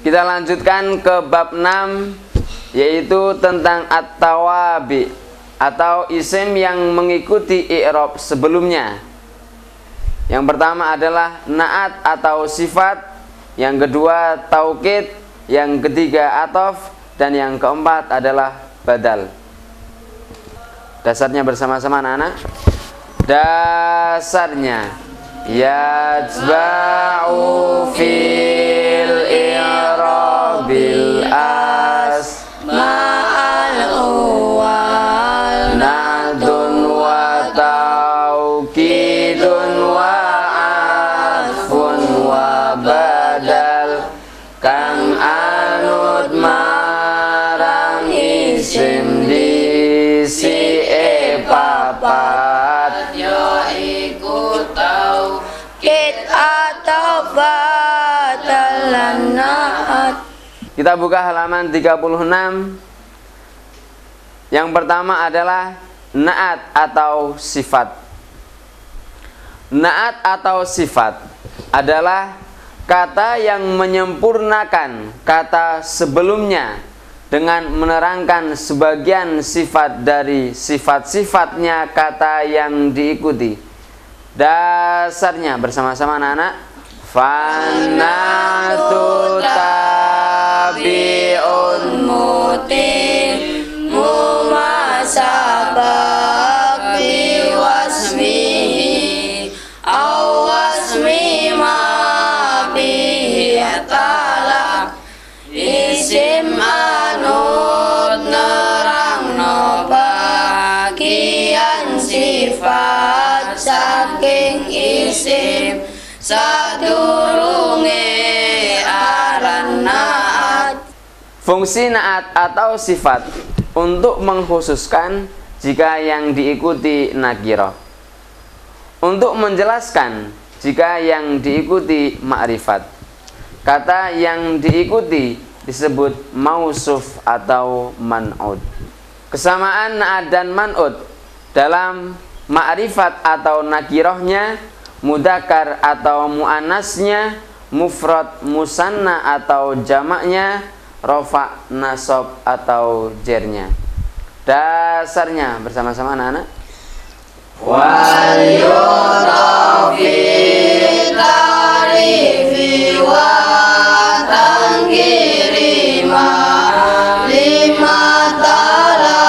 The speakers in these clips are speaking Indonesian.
Kita lanjutkan ke bab 6, yaitu tentang at-tawabi atau isim yang mengikuti i'rab sebelumnya. Yang pertama adalah na'at atau sifat, yang kedua taukid, yang ketiga atof, dan yang keempat adalah badal. Dasarnya bersama-sama anak-anak. Dasarnya yatba'u fil i'rabil asma'al awwal nadun wa taukidun wa atfun wa badal kang anut marang isim di si papat yaiku taukid atau badalan na'at. Kita buka halaman 36. Yang pertama adalah na'at atau sifat. Na'at atau sifat adalah kata yang menyempurnakan kata sebelumnya dengan menerangkan sebagian sifat dari sifat-sifatnya kata yang diikuti. Dasarnya bersama-sama anak-anak. Fannatu tabi'un mutimu masabak biwasmihi awasmi ma bihi talak isim anut nerangno bagian sifat saking isim sadurunge aran na'at. Fungsi na'at atau sifat untuk mengkhususkan jika yang diikuti nakirah, untuk menjelaskan jika yang diikuti ma'rifat. Kata yang diikuti disebut mausuf atau man'ud. Kesamaan na'at dan man'ud dalam ma'rifat atau nakirahnya, mudakar atau muannasnya, mufrad musanna atau jamaknya, rofa nasab atau jernya. Dasarnya bersama-sama anak-anak. Wal yurafi tarifi wa tangkiri ma lima tala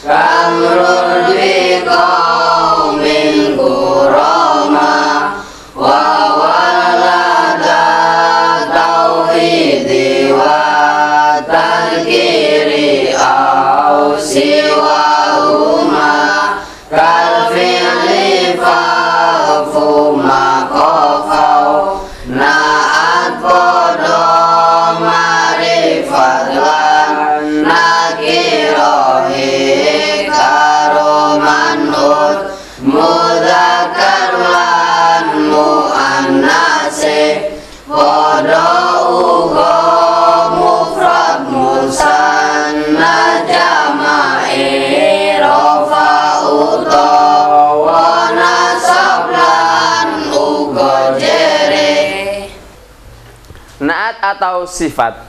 kamrul bi qaumin kurama wa walada tauhidi wa tangkiri au siwahuma kal fi'li fa'fu ma qafau na'at podo ma'rifat lan nakirohi karo man'ud mudakar lan mu'annase podo uga mufrad musanna jama'i rofa utawa nasab lan uga jere. Na'at atau sifat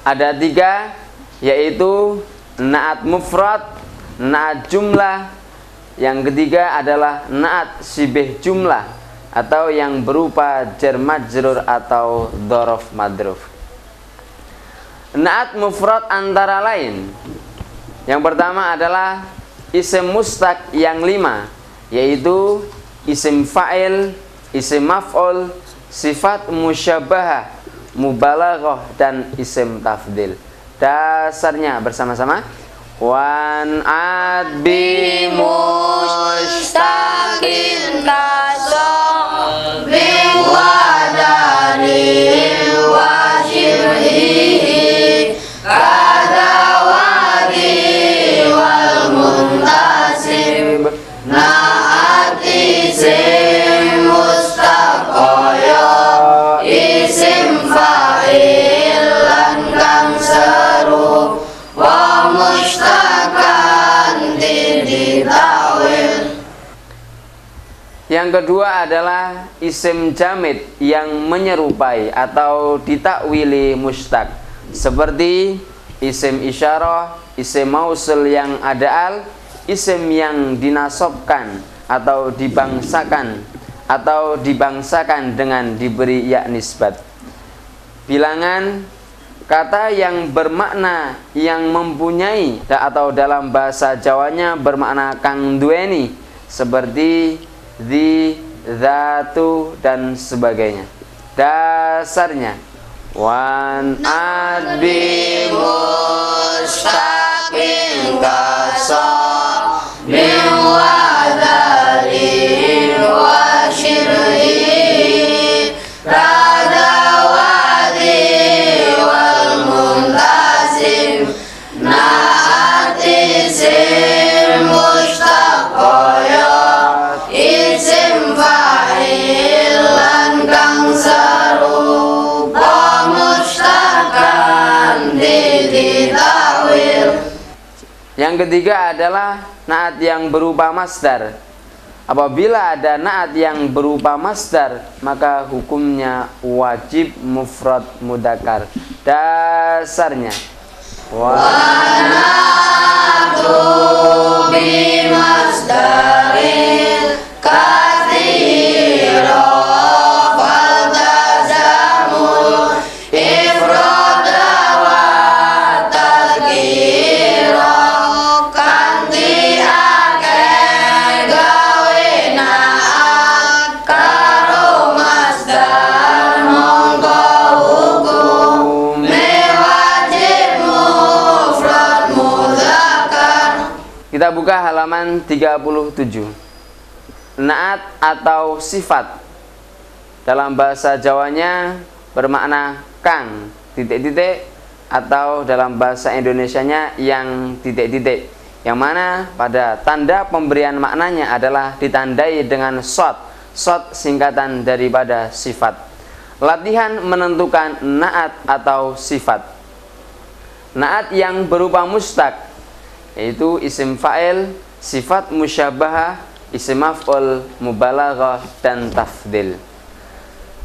ada 3, yaitu na'at mufrad, na'at jumlah, yang ketiga adalah na'at sibih jumlah atau yang berupa jar majrur atau dhorof madruf. Na'at mufrad antara lain, yang pertama adalah isim mustaq yang 5, yaitu isim fa'il, isim maf'ul, sifat musyabahah, mubalaghah, dan isim tafdil. Dasarnya bersama-sama. Wan ad bi mustaqin tasawwur wa daril wa shibhihi kadawadi wal muntasib na'at isim mustaqaya isim fa'il lan kang seru wa mustaqan di tawil. Yang kedua adalah isim jamid yang menyerupai atau ditakwili mustaq, seperti isim isyarah, isim mausul yang ada al, isim yang dinasobkan atau dibangsakan dengan diberi ya nisbat. Bilangan kata yang bermakna yang mempunyai atau dalam bahasa Jawanya bermakna kang duweni, seperti di, zatu dan sebagainya. Dasarnya wan adbi mustaqim kasar min wadali wa syirhi radawadi wal muntasim naati sim mustaqoyo isim fa'ilan kang serupa mustaqan ditawil. Yang ketiga adalah naat yang berupa masdar. Apabila ada naat yang berupa masdar, maka hukumnya wajib mufrad mudzakkar. Dasarnya wa na'tu bi masdarin katsira faltazamul ifrada wa tadhkira kanthi akeh gawe naat karo masdar mongko hukum wajib mufrad mudzakkar. kita buka halaman 37. Naat atau sifat dalam bahasa Jawanya bermakna kang titik-titik, atau dalam bahasa Indonesianya yang titik-titik, yang mana pada tanda pemberian maknanya adalah ditandai dengan shot singkatan daripada sifat. Latihan menentukan naat atau sifat. Naat yang berupa mustaq yaitu isim fa'il, sifat musyabahah, isim maf'ul, mubalaghah, dan tafdil.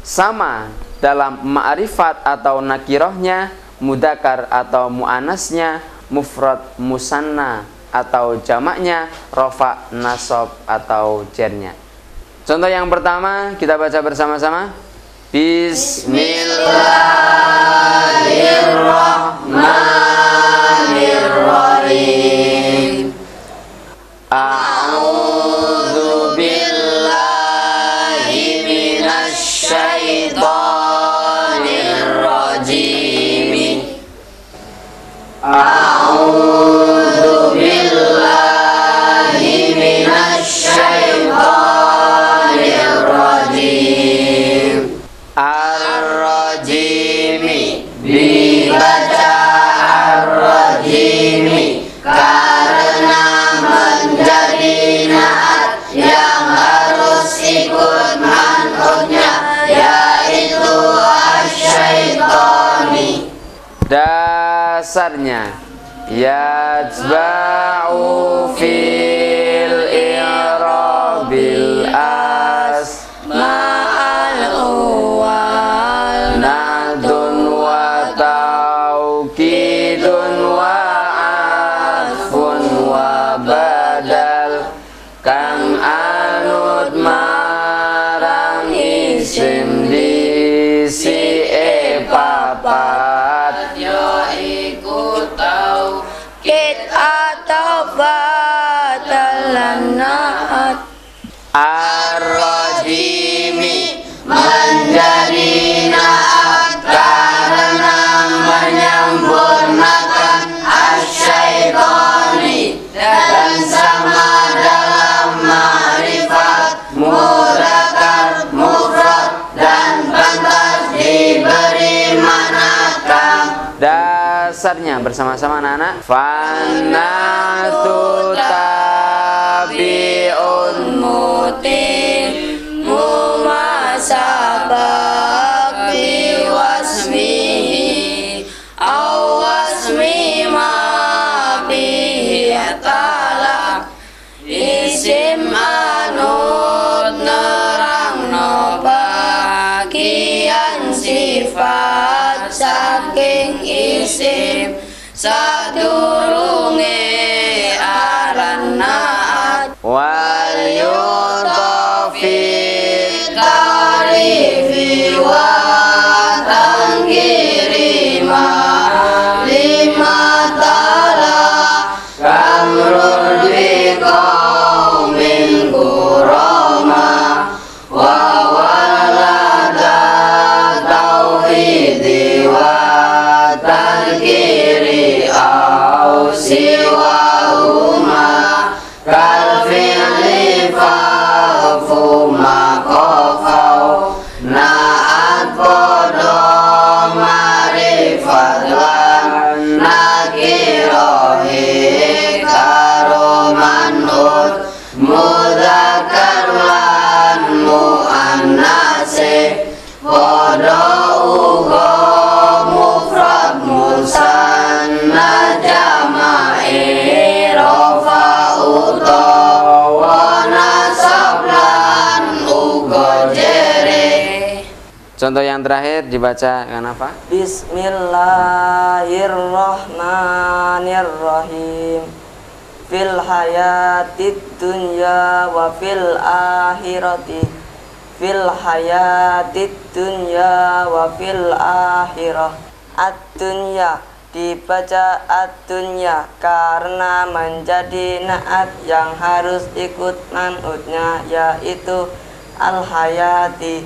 Sama dalam ma'rifat atau nakirahnya, mudzakkar atau mu'anasnya, mufrad musanna atau jamaknya, rofa nasab atau jernya. Contoh yang pertama kita baca bersama-sama. Bismillahirrahmanirrahim. A'udzu billahi minasy syaithanir rajim. A'udzu billahi minasy syaithanir rajim. Ar-rajimi, Dibaca ar-rajimi karena menjadi naat yang harus ikut manutnya, yaitu asyaitoni. dasarnya yajba'u fil i'rabil Ma'al awal nadun wa taukidun wa atfun wa badal kang anut marang isim disi papat yaiku taukid atau badalan naat. ar-rajimi Menjadi naat karena menyempurnakan asyaitoni dan sama dalam ma'rifat, mudzakkar, mufrad dan pantas diberi makna kang. dasarnya bersama-sama anak-anak. Fanatu tabi'un Mutim mumasabak biwasmihi awasmi ma bihi talak isim anut isim sadurunge aran naat wal yutafi tarifi wa tanggiri ma lima tala kamrul li qaumin kurama wa walada tauhidi wa tadkiri au siwahuma kal fi'li fa'fu ma qafau na'at podo marifat lan nakirohi karo manut mudzakkar lan muannase podo uga mufrad musanna jama'i rafa utawa nasab lan uga jere. Contoh yang terakhir dibaca dengan apa? Bismillahirrahmanirrahim. Fil hayatid dunya wa fil akhirati. Fil hayatid dunya wa fil akhirah. Ad-dunya dibaca ad-dunya karena menjadi naat yang harus ikut manutnya, yaitu al-hayati.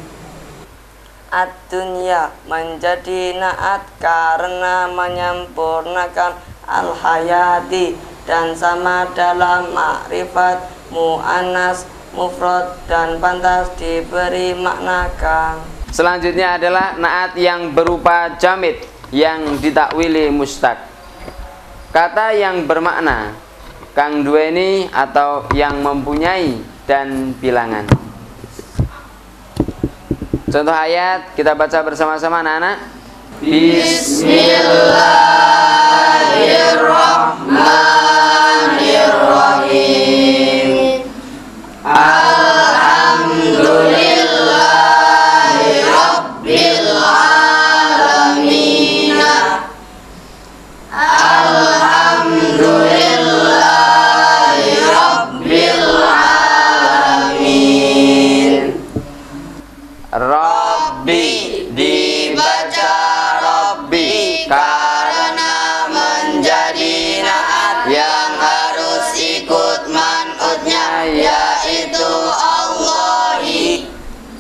Ad-dunya menjadi naat karena menyempurnakan al-hayati dan sama dalam makrifat mu'annas mufrad dan pantas diberi maknakan. Selanjutnya adalah naat yang berupa jamid yang ditakwili mustaq. Kata yang bermakna kang duweni atau yang mempunyai dan bilangan. Contoh ayat kita baca bersama-sama anak-anak. Bismillahirrahmanirrahim. Alhamdulillahi rabbil alamin. Alhamdulillahi rabbil alamin. Rabbi dibaca Rabbi Karena menjadi naat yang harus ikut manutnya, yaitu Allahi.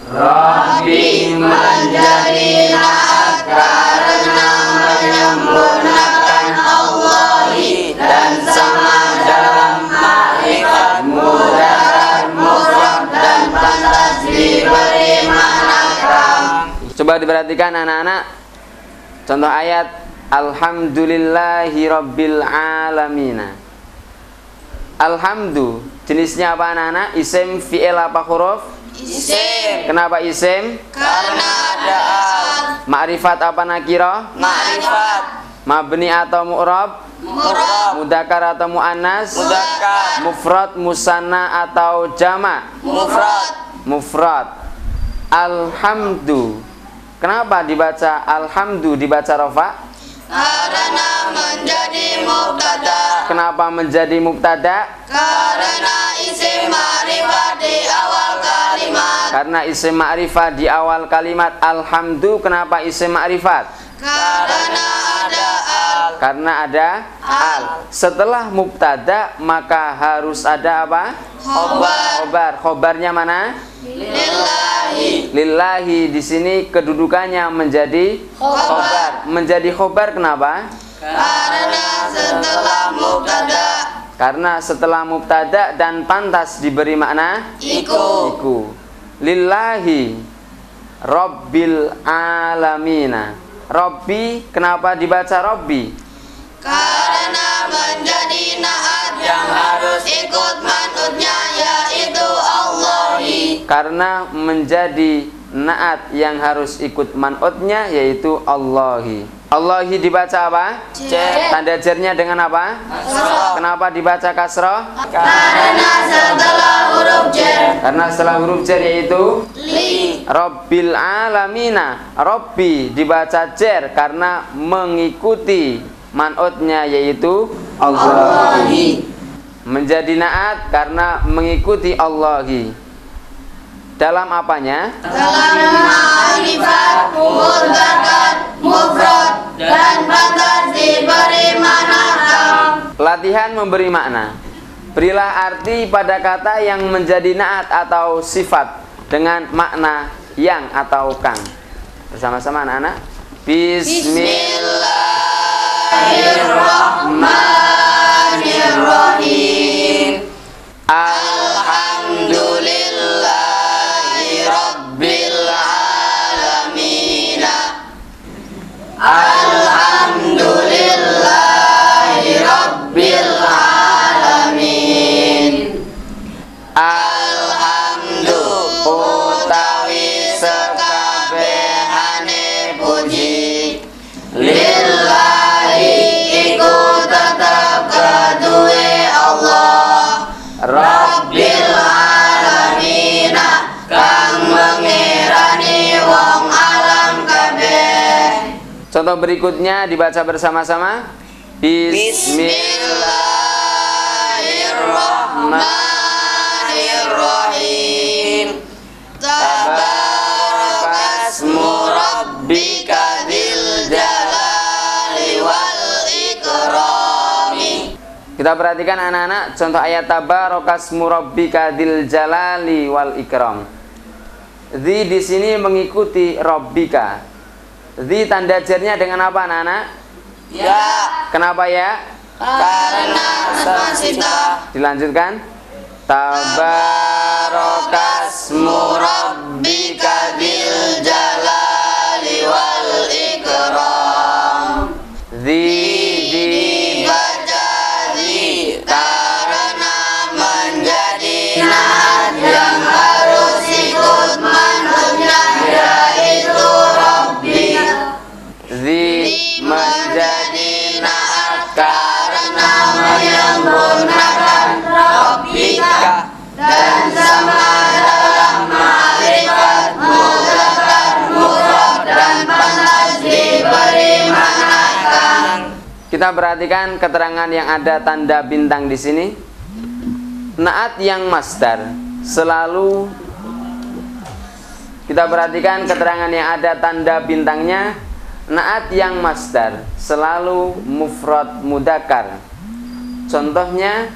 Rabbi Menjadi naat karena menyempurnakan Allahi dan sama dalam makrifat mudzakkar mufrad dan pantas diberi maknakan. Coba diperhatikan anak-anak. Contoh ayat Alhamdulillahi rabbil alamina. Alhamdu jenisnya apa anak-anak? Isim, fi'il apa huruf? Isim. Kenapa isim? Karena ada al. Ma'rifat apa nakirah? Ma'rifat. Mabni atau mu'rab? Murab. Mudzakkar atau muannas? Mudzakkar. Mufrad, musanna atau jama'? Mufrad. Mufrad. Alhamdu. Kenapa dibaca alhamdu dibaca rafa? Karena menjadi mubtada. Kenapa menjadi mubtada? Karena isim ma'rifat di awal kalimat. Karena isim ma'rifat di awal kalimat. Alhamdu kenapa isim ma'rifat? Karena ada al. Karena ada al. Setelah mubtada maka harus ada apa? Khobar. Khobar. Khobarnya mana? Lillahi. Lillahi. Di sini kedudukannya menjadi khobar. Menjadi khobar kenapa? Karena setelah mubtada. Karena setelah mubtada dan pantas diberi makna iku. Lillahi Rabbil alamina. Rabbi kenapa dibaca Rabbi? Karena menjadi naat yang harus ikut manutnya, yaitu Allahi. Karena menjadi naat yang harus ikut manutnya yaitu Allahi. Allahi dibaca apa? Jer. Tanda jernya dengan apa? Kasroh. Kenapa dibaca kasroh? Karena setelah huruf jer Karena setelah huruf jer yaitu li. Rabbil alamina. Rabbi dibaca jer karena mengikuti man'utnya yaitu Allahi. Menjadi naat karena mengikuti Allahi. Dalam apanya? Dalam ma'rifat, mudzakkar, mufrad, dan pantas diberi makna tam. Latihan memberi makna. Berilah arti pada kata yang menjadi naat atau sifat dengan makna yang atau kang. Bersama-sama anak-anak. Bismillahirrahmanirrahim. Alhamdulillahi Rabbil alamin. Alhamdulillahi Rabbil alamin. Alhamdu utawi sekabehane puji lillahi iku tetep kedue Allah Rabbil alamin kang mengirani wong alam kabeh. Contoh berikutnya dibaca bersama-sama. Bismillahirrahmanirrahim. Tabarakasmu rabbika dzil jalali wal ikrami. Kita perhatikan anak-anak contoh ayat tabarakasmu rabbika dzil jalali wal ikram. Dzi di sini mengikuti rabbika. Dzi tanda jernya dengan apa anak-anak? Ya, Kenapa ya? karena nasita. Dilanjutkan. Tabarakasmu Rabbika dzil jalali wal ikram. Dzi Baca di karena menjadi naat yang harus ikut manutnya yaitu Rabbi. Menjadi naat karena menyempurnakan Rabbika dan sama dalam ma'rifat, mudzakkar, mufrad, dan pantas diberi makna kang. Kita perhatikan keterangan yang ada tanda bintang di sini. Naat yang masdar selalu. Kita perhatikan keterangan yang ada tanda bintangnya. Naat yang masdar selalu mufrad mudzakkar. Contohnya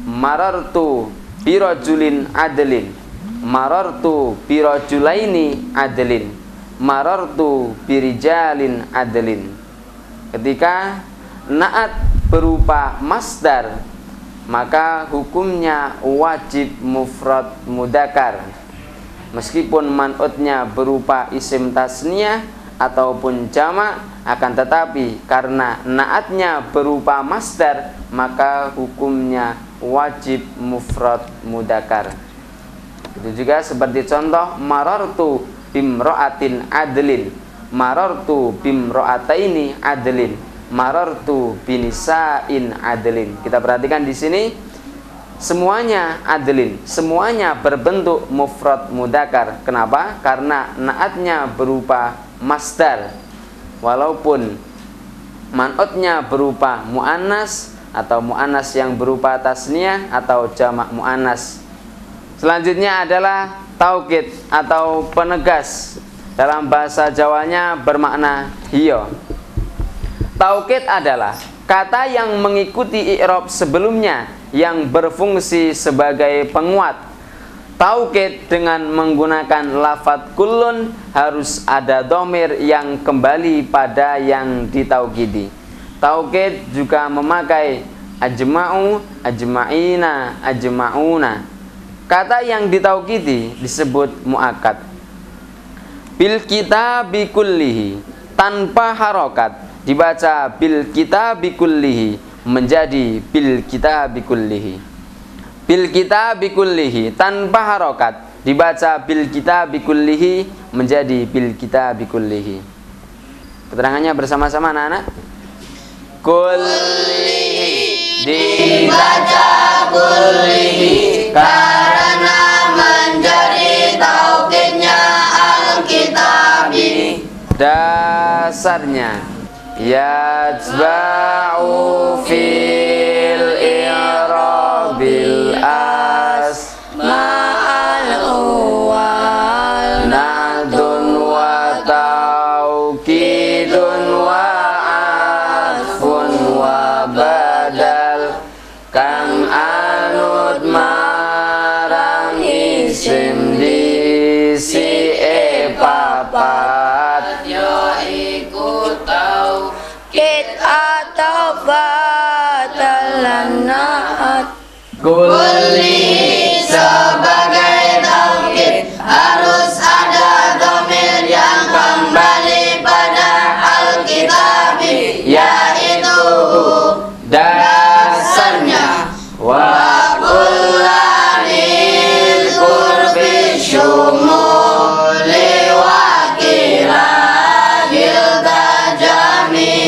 marartu birajulin adlin, marartu birajulaini adlin, marartu birijalin adlin. Ketika naat berupa masdar, maka hukumnya wajib mufrad mudzakkar. Meskipun man'utnya berupa isim tasniyah ataupun jamak, akan tetapi karena naatnya berupa masdar, maka hukumnya wajib mufrad mudzakkar. Itu juga seperti contoh marartu bimra'atin adlin, marartu bimra'ataini adlin, marartu binisa'in adlin. Kita perhatikan di sini semuanya adlin, semuanya berbentuk mufrad mudzakkar. Kenapa? Karena naatnya berupa masdar, walaupun man'utnya berupa mu'annas atau mu'annas yang berupa tasniyah atau jamak mu'annas. Selanjutnya adalah taukid atau penegas. Dalam bahasa Jawanya bermakna hiyo. Taukid adalah kata yang mengikuti i'rab sebelumnya yang berfungsi sebagai penguat. Taukid dengan menggunakan lafadz kullun harus ada dhamir yang kembali pada yang ditaukidi. Taukid juga memakai ajma'u, ajma'ina, ajma'una. Kata yang ditaukidi disebut muakkad. Bil kitabi kullihi, tanpa harokat dibaca bil kitabi kullihi menjadi bil kitabi kullihi. Bil kitabi kullihi tanpa harokat dibaca bil kitabi kullihi menjadi bil kitabi kullihi. Keterangannya bersama-sama anak-anak. Kullihi Dibaca kullihi karena menjadi taukidnya dasarnya. Yatba'u fil i'rabil as ma'al uwal nadun wa taukidun wa afun wa badal kam anut marang isim di si papat yo iku tau kit atau batalan naat kulli sebagai taukid harus ada dhamir yang kembali pada Alkitabi yaitu dasarnya wa kullanil kurbi syumuli wa kiragil tajami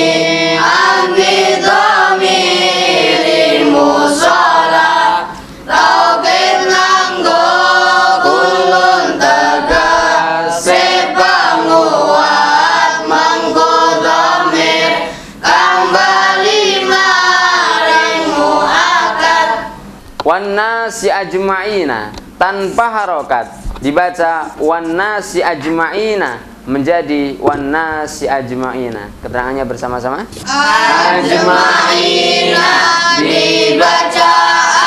ambi dhamiri musola taukid nganggo kulun tegese panguat manggo dhamir kembali maring muakkad. wan nasi ajma'ina tanpa harokat dibaca wan nasi ajma'ina menjadi wan nasi ajma'ina. Keterangannya bersama-sama. Ajma'ina dibaca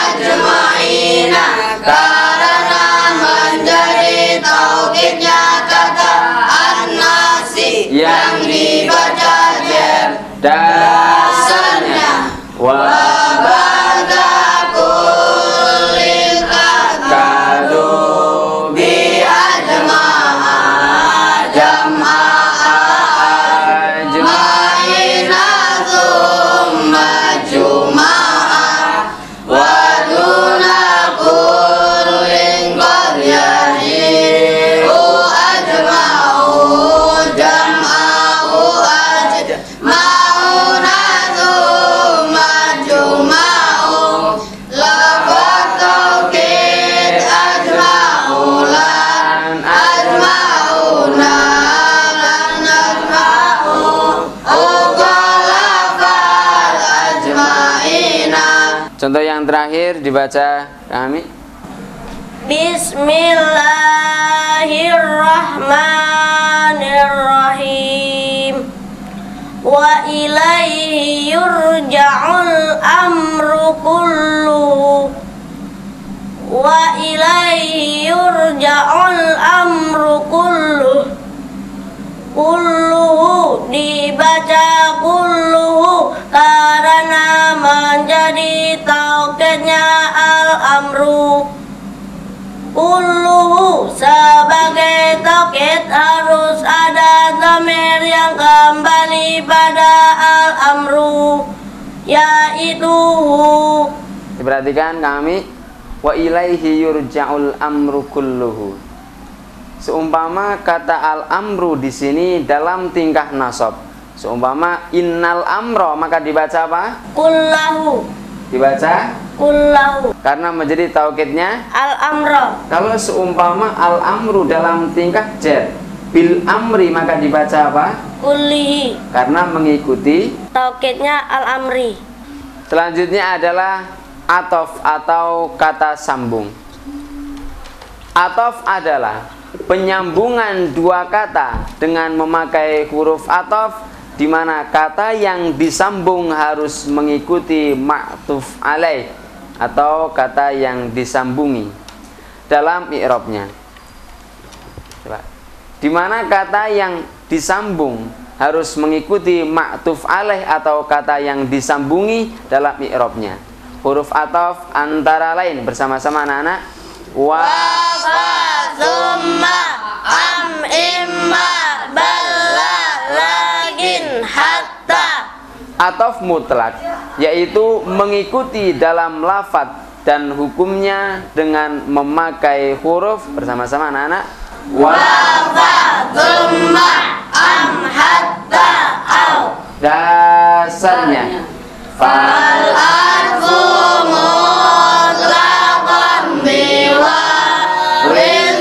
ajma'ina karena menjadi taukidnya kata an-nasi yang dibaca jem dasarnya wa ba'da kullin kadu bi ajma'a jama'a ajma'ina thumma juma'a wa duna kullin qad yahiru ajma'u jam'a'u ajma'una thumma juma'u lafaz taukid ajma'u lan ajma'una lan ajma'u lafaz ajma'ina. Contoh yang terakhir dibaca kami. Bismillahirrahmanirrahim. Wa ilaihi yurja'ul amru kulluhu. Wa ilaihi yurja'ul amru kulluhu. Kulluhu dibaca kulluhu karena menjadi taukidnya al-amru. Kulluhu sebagai taukid harus ada dhamir yang kembali pada al-amru yaitu. Diperhatikan kami wa ilaihi yurja'ul amru kulluhu. Seumpama kata al-amru di sini dalam tingkah nasab. Seumpama innal amro maka dibaca apa? Kullahu. Dibaca Kullahu. karena menjadi taukidnya Al-amro. Kalau seumpama al-amru dalam tingkah jar bil amri maka dibaca apa? Kullihi. Karena mengikuti. Taukidnya al-amri. Selanjutnya adalah atof atau kata sambung. Atof adalah penyambungan dua kata dengan memakai huruf atof, di mana kata yang disambung harus mengikuti ma'tuf alaih atau kata yang disambungi dalam i'rabnya. Coba. Di mana kata yang disambung harus mengikuti ma'tuf alaih atau kata yang disambungi dalam i'rabnya. Huruf atof antara lain bersama-sama anak-anak. Wa Summa am imma balla lagin hatta. atof mutlak, yaitu mengikuti dalam lafadz dan hukumnya dengan memakai huruf bersama-sama anak-anak. Wa thumma am hatta au Dasarnya fal arfu mutlaqan biwa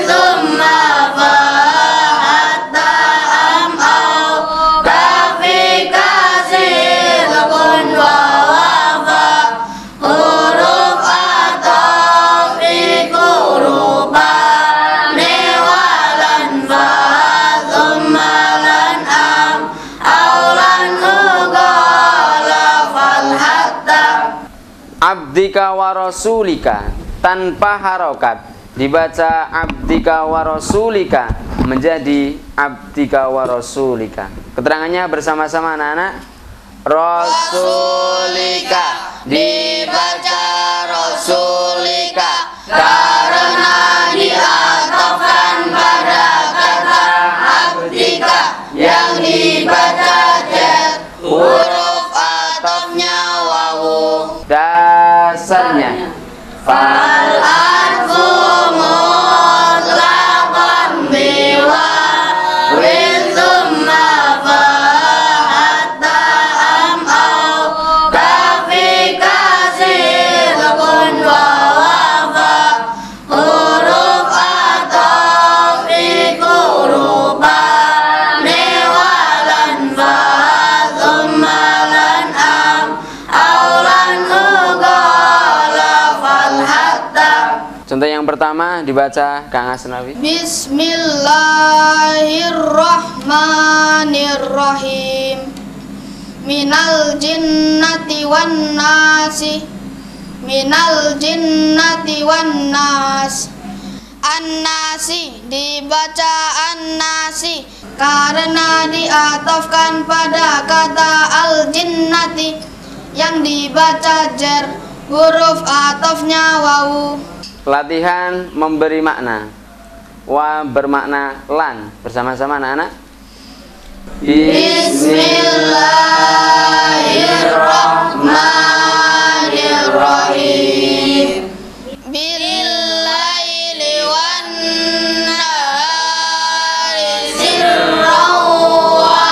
thumma fa hatta am au abdika wa rasulika tanpa harokat dibaca abdika wa rasulika menjadi abdika wa rasulika. Keterangannya bersama-sama anak-anak. Rasulika dibaca rasulika karena diatofkan pada kata abdika yang dibaca jet, huruf atofnya wawu. Dasarnya Fal arfu mutlaqan biwawin thumma fa hatta am au kafi kasir kun wa wafa huruf atof iku rupane walan fa thumma lan am aulan uqala fal hatta. contoh yang pertama dibaca Kang Asnawi. Bismillahirrahmanirrahim. Minal jinnati wan nasi. Minal jinnati wan nas. An-nasi dibaca an-nasi karena diatofkan pada kata al-jinnati yang dibaca jar, huruf atofnya wawu. Latihan memberi makna. Wa bermakna lan. Bersama-sama anak-anak. Bismillahirrahmanirrahim. Billaili wan nahari sirran wa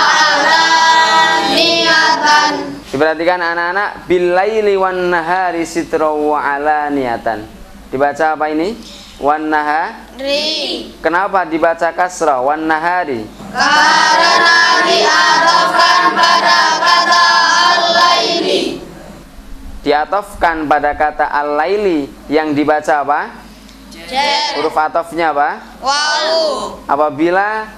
alaniyatan. Diperhatikan anak-anak. Billaili wan nahari sitra wa alaniyatan. Dibaca apa ini? Wan nahari. Kenapa dibaca kasrah wan nahari? Karena diatofkan pada kata al-laili. Diatofkan pada kata al-laili yang dibaca apa? Jar, Huruf atofnya apa? wawu. Apabila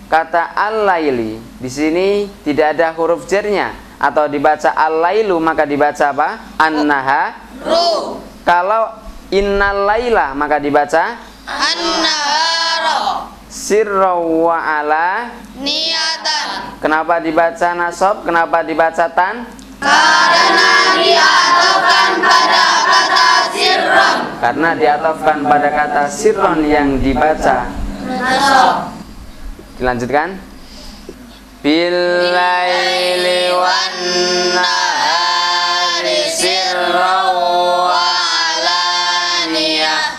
kata al-laili di sini tidak ada huruf jarnya atau dibaca al-lailu maka dibaca apa? An-naharu. Kalau innal laila maka dibaca An-nahara sirra wa ala. niyatan. Kenapa dibaca nasab? Kenapa dibaca tan? Karena diatofkan pada kata sirron. Karena diatofkan pada kata sirron yang dibaca. Nasab. Dilanjutkan. Billaili wan nahari sirra wa alaniyah.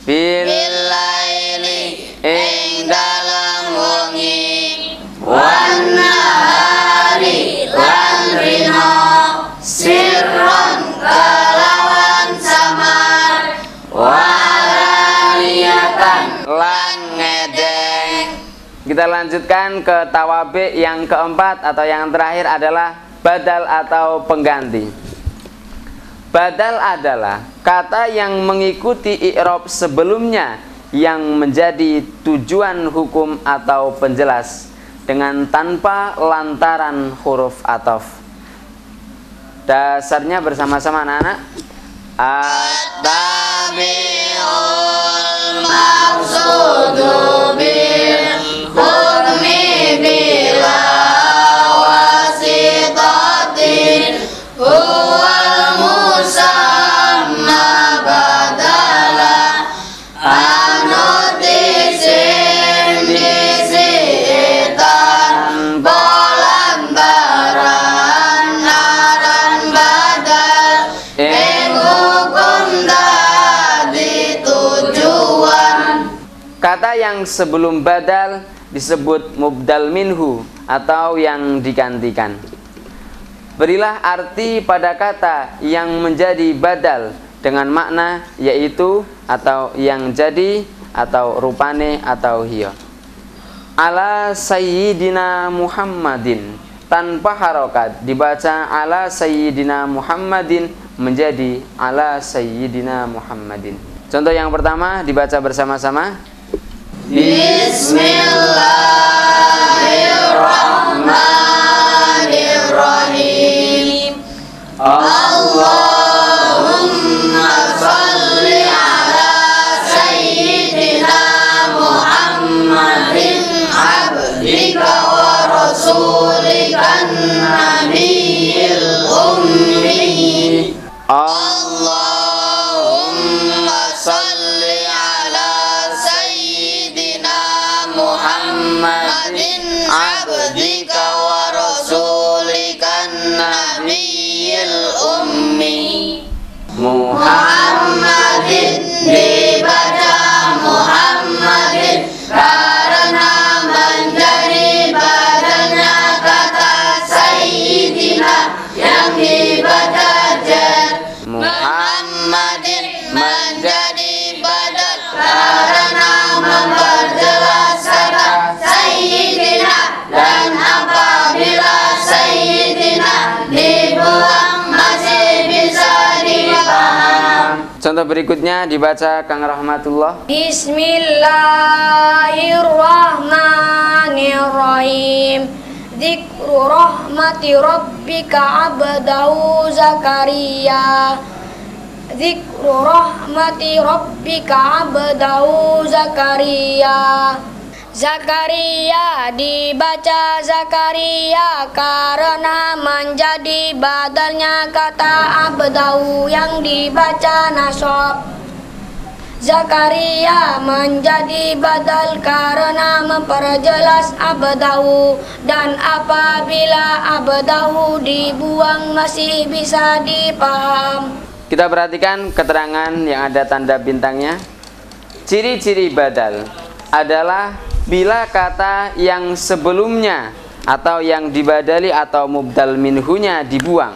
Billaili ing dalam wengi Wan nahari lan rino sirron kelawan samar walaniyatan lan ngedeng. Kita lanjutkan ke tawabi yang keempat atau yang terakhir adalah badal atau pengganti. Badal adalah kata yang mengikuti i'rab sebelumnya yang menjadi tujuan hukum atau penjelas dengan tanpa lantaran huruf atof. Dasarnya bersama-sama anak-anak. At-tabi'ul maqsudu bil hukmi bila wasitatin huwal musamma badala anutisim disitan polantaran naran badal ing hukum tadi tujuan. Kata yang sebelum badal disebut mubdal minhu atau yang digantikan. Berilah arti pada kata yang menjadi badal dengan makna yaitu atau yang jadi atau rupane atau hiya. Ala sayyidina Muhammadin tanpa harokat dibaca ala sayyidina Muhammadin menjadi ala sayyidina Muhammadin. Contoh yang pertama dibaca bersama-sama. Bismillahirrahmanirrahim. Allah Muhammadin abdika wa rasulikan nabiyil ummi. Muhammadin dibaca Muhammadin karena menjadi badalnya kata Sayyidina yang dibaca jar. Muhammadin menjadi badal karena memperjelas kata Sayyidina, dan apabila Sayyidina dibuang masih bisa dipaham. Contoh berikutnya dibaca Kang Rahmatullah. Bismillahirrahmanirrahim. Dzikru rahmati rabbika abdahu Zakaria. Dzikru rahmati rabbika abdahu Zakaria. Zakaria dibaca Zakaria karena menjadi badalnya kata abdahu yang dibaca nasab. Zakaria menjadi badal karena memperjelas abdahu, dan apabila abdahu dibuang masih bisa dipaham. Kita perhatikan keterangan yang ada tanda bintangnya. Ciri-ciri badal adalah bila kata yang sebelumnya atau yang dibadali atau mubdal minhunya dibuang,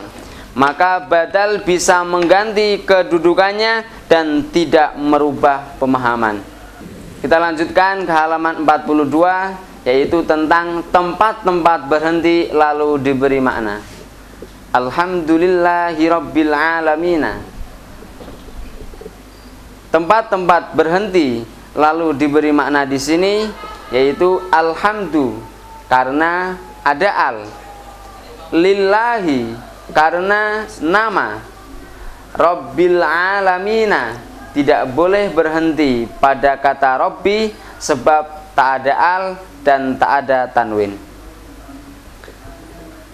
maka badal bisa mengganti kedudukannya dan tidak merubah pemahaman. Kita lanjutkan ke halaman 42, yaitu tentang tempat-tempat berhenti lalu diberi makna. Alhamdulillahirabbil alamin. Tempat-tempat berhenti lalu diberi makna di sini yaitu alhamdu karena ada al, lillahi karena nama, rabbil alamina tidak boleh berhenti pada kata rabbi sebab tak ada al dan tak ada tanwin.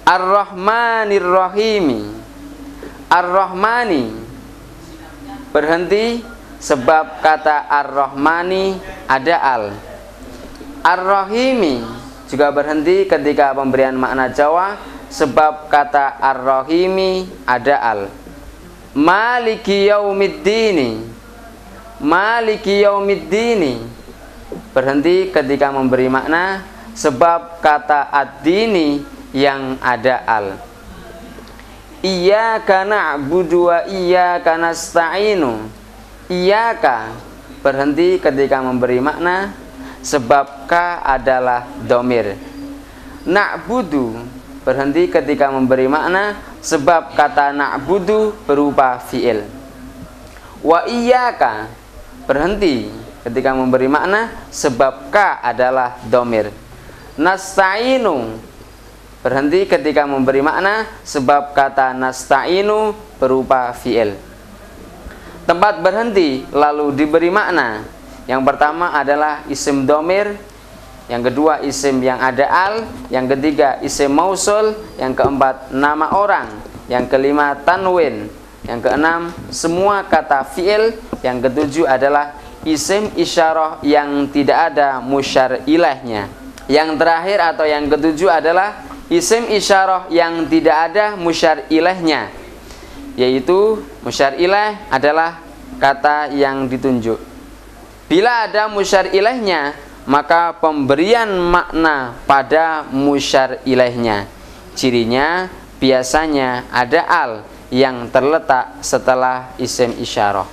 Ar-Rahmanir Rahimi, Ar-Rahmani berhenti sebab kata Ar-Rahmani ada al. Ar-Rahimi juga berhenti ketika pemberian makna Jawa sebab kata Ar-Rahimi ada al. Maliki yaumiddini, Maliki yaumiddini berhenti ketika memberi makna sebab kata ad-dini yang ada al. Iyyaka na'budu wa iyyaka nasta'inu, iyyaka berhenti ketika memberi makna sebab ka adalah domir. Na'budu berhenti ketika memberi makna sebab kata na'budu berupa fi'il. Wa iyyaka berhenti ketika memberi makna sebab ka adalah domir. Nasta'inu berhenti ketika memberi makna sebab kata nasta'inu berupa fi'il. Tempat berhenti lalu diberi makna. Yang pertama adalah isim domir, yang kedua isim yang ada al, yang ketiga isim mausul, yang keempat nama orang, yang kelima tanwin, yang keenam semua kata fi'il, yang ketujuh adalah isim isyarah yang tidak ada musyar ilaihnya. Yang terakhir atau yang ketujuh adalah isim isyarah yang tidak ada musyar ilaihnya, yaitu musyar ilaih adalah kata yang ditunjuk. Bila ada musyar ilaihnya, maka pemberian makna pada musyar ilaihnya. Cirinya biasanya ada al yang terletak setelah isim isyarah.